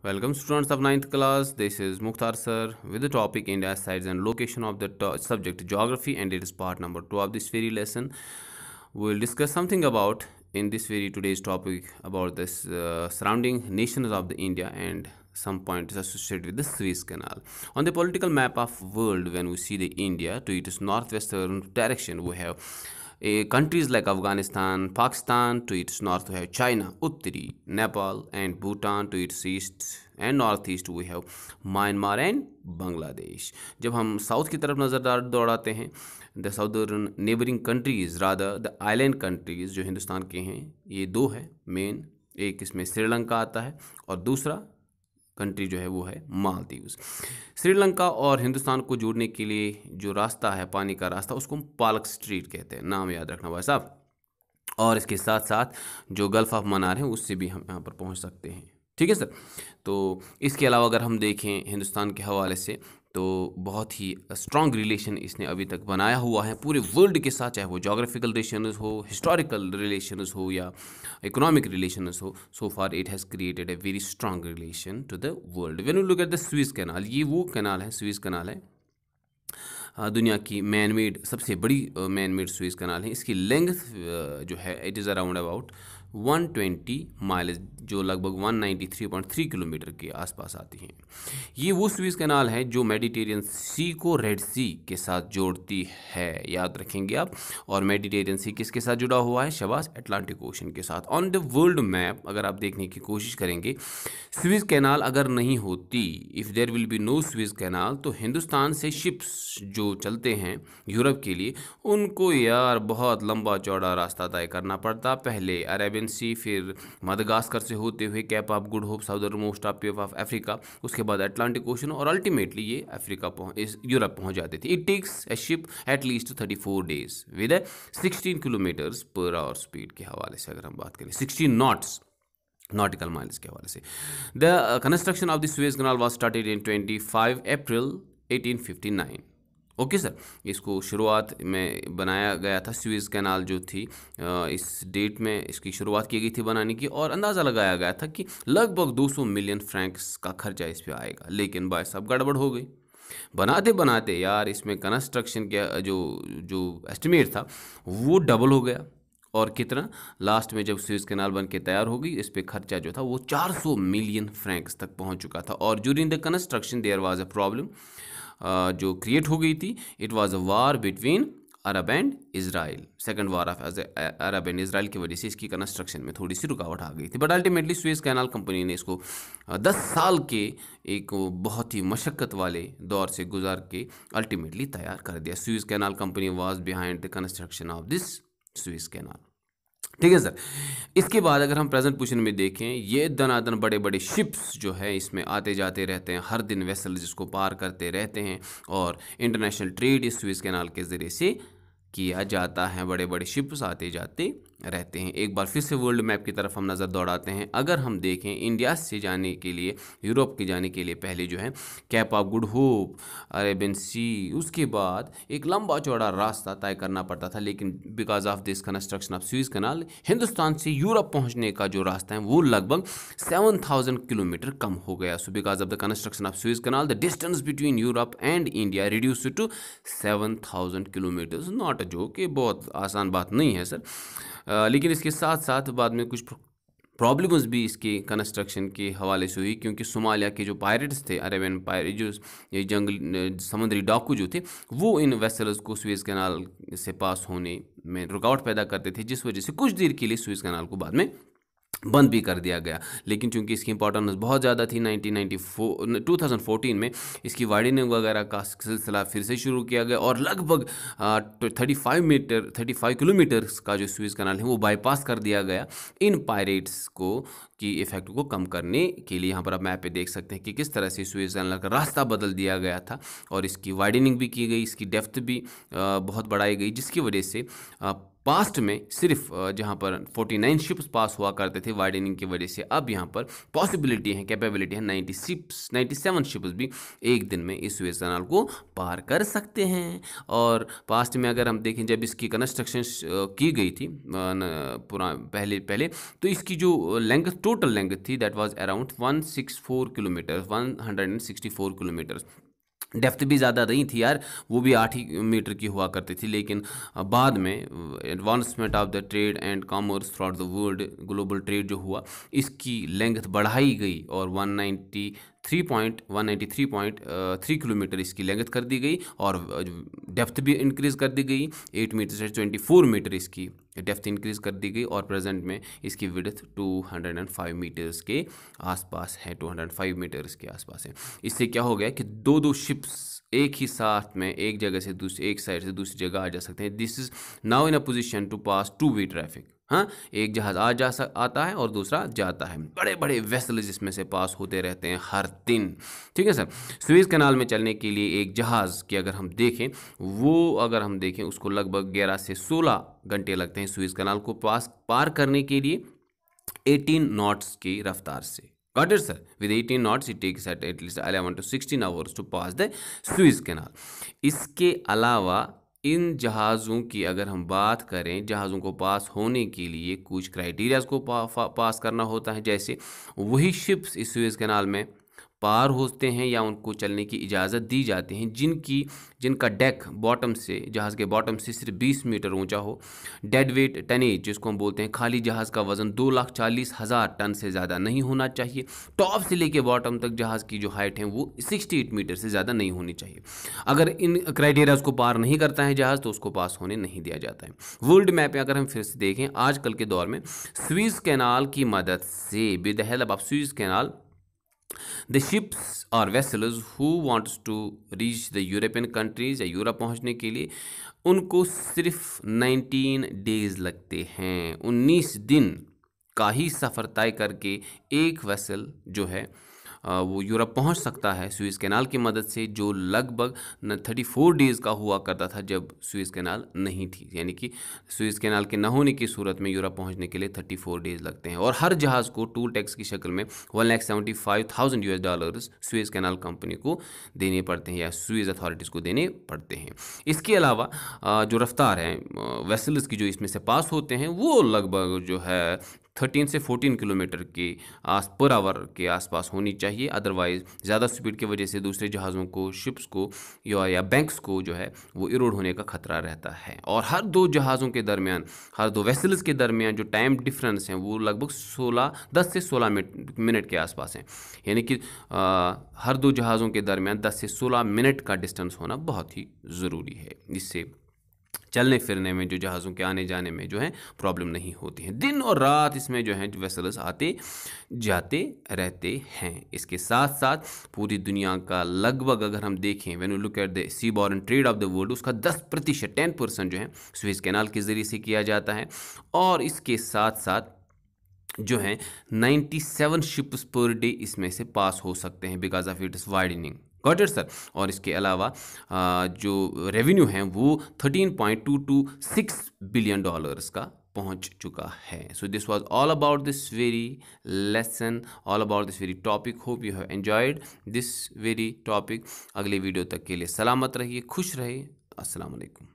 Welcome students of ninth class. This is Mukhtar sir with the topic India size and location of the subject geography, and it is part number 2 of this very lesson. We will discuss something about in this very today's topic about this surrounding nations of the India and some points associated with the Suez Canal. On the political map of world, when we see the India to its northwestern direction, we have countries like Afghanistan, Pakistan, to its north we have China, Uttari, Nepal and Bhutan. To its east and northeast we have Myanmar and Bangladesh. जब हम south की तरफ नज़र दौड़ाते हैं, the southern neighbouring countries rather the island countries जो हिंदुस्तान के हैं, ये दो है मेन. एक इसमें श्रीलंका आता है और दूसरा कंट्री जो है वो है मालदीव्स. श्रीलंका और हिंदुस्तान को जोड़ने के लिए जो रास्ता है, पानी का रास्ता, उसको हम पालक स्ट्रीट कहते हैं. नाम याद रखना भाई साहब. और इसके साथ साथ जो गल्फ ऑफ मन्नार है उससे भी हम यहाँ पर पहुँच सकते हैं. ठीक है सर. तो इसके अलावा अगर हम देखें हिंदुस्तान के हवाले से तो बहुत ही स्ट्रॉन्ग रिलेशन इसने अभी तक बनाया हुआ है पूरे वर्ल्ड के साथ, चाहे वो जोग्राफिकल रिलेशंस हो, हिस्टोरिकल रिलेशंस हो या इकोनॉमिक रिलेशंस हो. So far it has created a very strong relation to the world. When you look at the Swiss canal, ये वो कैनाल है, स्विस कैनाल है, दुनिया की मैन मेड सबसे बड़ी मैन मेड स्विस कैनाल है. इसकी लेंथ जो है it is around about 120 miles, जो लगभग 193.3 किलोमीटर के आसपास आती हैं. ये वो स्विस कैनाल है जो मेडिटेरियन सी को रेड सी के साथ जोड़ती है, याद रखेंगे आप. और मेडिटेरियन सी किसके साथ जुड़ा हुआ है? शाबाश, अटलांटिक ओशन के साथ. ऑन द वर्ल्ड मैप अगर आप देखने की कोशिश करेंगे, स्विस कैनाल अगर नहीं होती, if there will be no Swiss canal, तो हिंदुस्तान से शिप्स जो चलते हैं यूरोप के लिए, उनको यार बहुत लंबा चौड़ा रास्ता तय करना पड़ता. पहले अरेबियन सी, फिर मदगास्कर से होते हुए cape of good hope, southern most of Africa, उसके बाद अटलांटिक ओशन, और अल्टीमेटली ये यूरोप पहुंच जाते थे. It takes a ship at least 34 days with 16 kilometres per hour speed के हवाले से अगर हम बात करें, 16 नॉट्स नॉटिकल माइल्स के हवाले से. The construction of the Suez canal was started in 25 April 1859. Okay sir. इसको शुरुआत में बनाया गया था, सुएज कैनाल जो थी इस डेट में इसकी शुरुआत की गई थी बनाने की, और अंदाज़ा लगाया गया था कि लगभग 200 मिलियन फ्रैंक्स का खर्चा इस पे आएगा. लेकिन भाई साहब गड़बड़ हो गई. बनाते बनाते यार इसमें कंस्ट्रक्शन का जो जो एस्टिमेट था वो डबल हो गया. और कितना, लास्ट में जब सुएज कैनाल बन के तैयार हो गई, इस पे खर्चा जो था वो 400 मिलियन फ्रैंक्स तक पहुंच चुका था. और during the construction there was a problem जो क्रिएट हो गई थी. It was a war between Arab and Israel, second war of Arab and Israel की वजह से इसकी कंस्ट्रक्शन में थोड़ी सी रुकावट आ गई थी. But ultimately Suez canal company ने इसको 10 साल के एक बहुत ही मशक्क़त वाले दौर से गुजार के अल्टीमेटली तैयार कर दिया. Suez canal company was behind the construction of this Suez canal. ठीक है सर. इसके बाद अगर हम प्रेजेंट पोजीशन में देखें, ये दनादन बड़े बड़े शिप्स जो है इसमें आते जाते रहते हैं, हर दिन वेसल जिसको पार करते रहते हैं, और इंटरनेशनल ट्रेड इस सुएज कैनाल के ज़रिए से किया जाता है. बड़े बड़े शिप्स आते जाते रहते हैं. एक बार फिर से वर्ल्ड मैप की तरफ हम नज़र दौड़ाते हैं. अगर हम देखें इंडिया से जाने के लिए, यूरोप के जाने के लिए पहले जो है Cape of good Hope, Arabian Sea, उसके बाद एक लंबा चौड़ा रास्ता तय करना पड़ता था. लेकिन because of this construction of Suez canal, Hindustan से यूरोप पहुंचने का जो रास्ता है वो लगभग 7000 किलोमीटर कम हो गया. So because of the construction of Suez canal, the distance between Europe and India reduce to 7000 kilometres. Not a joke, ये बहुत आसान बात नहीं है सर. लेकिन इसके साथ साथ बाद में कुछ प्रॉब्लम्स भी इसके कंस्ट्रक्शन के हवाले से हुई, क्योंकि सोमालिया के जो पायरेट्स थे, अरेबियन पायरेट, जो ये जंगल समुद्री डाकू जो थे, वो इन वेसल्स को सुएज कैनाल से पास होने में रुकावट पैदा करते थे, जिस वजह से कुछ देर के लिए सुएज कैनाल को बाद में बंद भी कर दिया गया. लेकिन चूंकि इसकी इंपॉर्टेंस बहुत ज़्यादा थी, 2014 में इसकी वाइडनिंग वगैरह का सिलसिला फिर से शुरू किया गया, और लगभग 35 किलोमीटर्स का जो सुएज कैनाल है वो बाईपास कर दिया गया इन पायरेट्स को की इफेक्ट को कम करने के लिए. यहाँ पर आप मैप पे देख सकते हैं कि किस तरह से सुएज कैनाल का रास्ता बदल दिया गया था, और इसकी वाइडनिंग भी की गई, इसकी डेप्थ भी बहुत बढ़ाई गई, जिसकी वजह से पास्ट में सिर्फ जहाँ पर 49 शिप्स पास हुआ करते थे वाइडनिंग की वजह से, अब यहाँ पर पॉसिबिलिटी है, कैपेबिलिटी है 97 शिप्स भी एक दिन में इस सुएज कैनाल को पार कर सकते हैं। और पास्ट में अगर हम देखें जब इसकी कंस्ट्रक्शन की गई थी पुरा पहले पहले तो इसकी जो लेंथ, टोटल लेंथ थी, that was around 164 kilometre, 164 kilometre. Depth भी ज़्यादा नहीं थी यार, वो भी 8 ही मीटर की हुआ करती थी। लेकिन बाद में advancement of the trade and commerce through out the world, global trade जो हुआ, इसकी लेंथ बढ़ाई गई और 193.3 किलोमीटर इसकी लेंथ कर दी गई और डेप्थ भी इंक्रीज़ कर दी गई। 8 मीटर से 24 मीटर इसकी डेप्थ इंक्रीज़ कर दी गई और प्रेजेंट में इसकी विड्थ 205 मीटर्स के आसपास है, 205 मीटर्स के आसपास है। इससे क्या हो गया कि दो शिप्स एक ही साथ में एक जगह से दूसरी, एक साइड से दूसरी जगह आ जा सकते हैं। This is now in a position to pass two way traffic. हाँ, एक जहाज़ आता है और दूसरा जाता है। बड़े बड़े वेसल्स इसमें से पास होते रहते हैं हर दिन। ठीक है सर। सुएज कैनाल में चलने के लिए एक जहाज़ की अगर हम देखें, वो अगर हम देखें उसको लगभग 11 से 16 घंटे लगते हैं सुएज कैनाल को पार करने के लिए 18 नॉट्स की रफ्तार से। Got it, sir? With 18 knots, it takes at least 11 to 16 hours to pass the Suez Canal. इसके अलावा इन जहाज़ों की अगर हम बात करें, जहाज़ों को पास होने के लिए कुछ क्राइटेरियाज को पास करना होता है। जैसे वही शिप्स इस सुएज कैनाल में पार होते हैं या उनको चलने की इजाज़त दी जाती है जिनका डेक बॉटम से, जहाज़ के बॉटम से सिर्फ 20 मीटर ऊंचा हो। डेड वेट टनेज जिसको हम बोलते हैं, खाली जहाज़ का वज़न 2,40,000 टन से ज़्यादा नहीं होना चाहिए। टॉप से लेके बॉटम तक जहाज़ की जो हाइट है वो 68 मीटर से ज़्यादा नहीं होनी चाहिए। अगर इन क्राइटेरियाज को पार नहीं करता है जहाज़ तो उसको पास होने नहीं दिया जाता है। वर्ल्ड मैप में अगर हम फिर से देखें, आजकल के दौर में सुएज कैनाल की मदद से, with the help of Suez canal, the ships or vessels who wants to reach the European countries या यूरोप पहुंचने के लिए उनको सिर्फ 19 डेज लगते हैं। 19 दिन का ही सफ़र तय करके एक वेसल जो है वो यूरोप पहुंच सकता है सुएज कैनाल की मदद से, जो लगभग 34 डेज़ का हुआ करता था जब सुएज कैनाल नहीं थी। यानी कि सुएज कैनाल के न होने की सूरत में यूरोप पहुंचने के लिए 34 डेज़ लगते हैं। और हर जहाज़ को टूल टैक्स की शक्ल में $1,75,000 सुएज कैनाल कंपनी को देने पड़ते हैं या सुएज अथॉरिटीज़ को देने पड़ते हैं। इसके अलावा जो रफ्तार है वेसल्स की जो इसमें से पास होते हैं वो लगभग जो है 13 से 14 किलोमीटर के पर आवर के आसपास होनी चाहिए। अदरवाइज़ ज़्यादा स्पीड की वजह से दूसरे जहाज़ों को, शिप्स को या बैंक्स को जो है वो इरोड होने का खतरा रहता है। और हर दो जहाज़ों के दरमियान, हर दो वेसल्स के दरमियान जो टाइम डिफरेंस है वो लगभग 10 से 16 मिनट के आसपास है। यानी कि हर दो जहाज़ों के दरमियान 10 से 16 मिनट का डिस्टेंस होना बहुत ही ज़रूरी है। इससे चलने फिरने में, जो जहाज़ों के आने जाने में जो है प्रॉब्लम नहीं होती है। दिन और रात इसमें जो है वेसल्स आते जाते रहते हैं। इसके साथ साथ पूरी दुनिया का लगभग अगर हम देखें, when you look at the seaborne trade of the world, उसका 10% 10% जो है सुएज कैनाल के ज़रिए से किया जाता है। और इसके साथ साथ जो है 97 शिप्स पर डे इसमें से पास हो सकते हैं because of its widening. Got it sir. और इसके अलावा जो रेवेन्यू है वो $13.226 बिलियन का पहुंच चुका है। So this was all about this very lesson, all about this very topic. Hope you have enjoyed this very topic. अगले वीडियो तक के लिए सलामत रहिए, खुश रहिए। अस्सलाम वालेकुम।